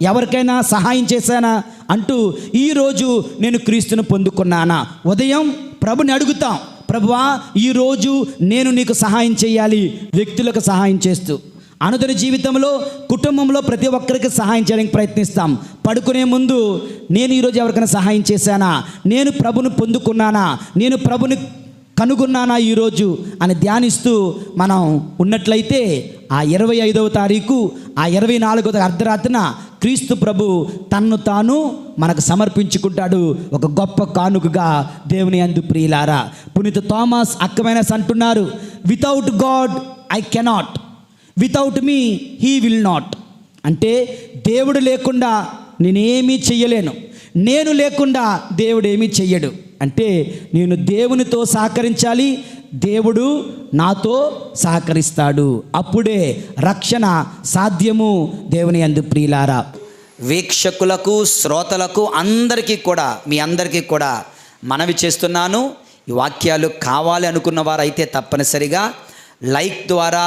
ఎవరికైనా సహాయం చేశానా అంటూ ఈరోజు నేను క్రీస్తును పొందుకున్నానా? ఉదయం ప్రభుని అడుగుతాం, ప్రభువా ఈరోజు నేను నీకు సహాయం చేయాలి. వ్యక్తులకు సహాయం చేస్తూ, అనుదిన జీవితంలో, కుటుంబంలో ప్రతి ఒక్కరికి సహాయం చేయడానికి ప్రయత్నిస్తాం. పడుకునే ముందు నేను ఈరోజు ఎవరికైనా సహాయం చేశానా? నేను ప్రభుని పొందుకున్నానా? నేను ప్రభుని కనుగొన్నానా ఈరోజు అని ధ్యానిస్తూ మనం ఉన్నట్లయితే, ఆ 25వ తారీఖు, ఆ 24వ అర్ధరాత్రిన క్రీస్తు ప్రభు తన్ను తాను మనకు సమర్పించుకుంటాడు, ఒక గొప్ప కానుకగా. దేవుని యందు ప్రియులారా, పునీత థామస్ అక్వైనస్ అంటున్నారు, without God I cannot, without me he will not. అంటే దేవుడు లేకుండా నేనేమీ చెయ్యలేను, నేను లేకుండా దేవుడు ఏమీ చెయ్యడు. అంటే నేను దేవునితో సహకరించాలి, దేవుడు నాతో సహకరిస్తాడు, అప్పుడే రక్షణ సాధ్యము. దేవుని యందు ప్రియులారా, వీక్షకులకు, శ్రోతలకు అందరికీ కూడా, మీ అందరికీ కూడా మనవి చేస్తున్నాను, ఈ వాక్యాలు కావాలి అనుకున్న వారైతే తప్పనిసరిగా లైక్ ద్వారా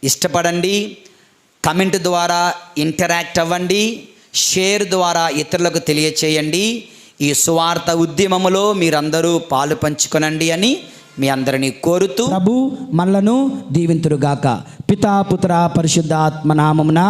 ఇష్టపడండి, కమెంట్ ద్వారా ఇంటరాక్ట్ అవ్వండి, షేర్ ద్వారా ఇతరులకు తెలియచేయండి. ఈ సువార్త ఉద్యమములో మీరందరూ పాలు పంచుకొనండి అని మీ అందరినీ కోరుతూ ప్రభు మనలను దీవింతురుగాక. పితా పుత్ర పరిశుద్ధాత్మ నామమున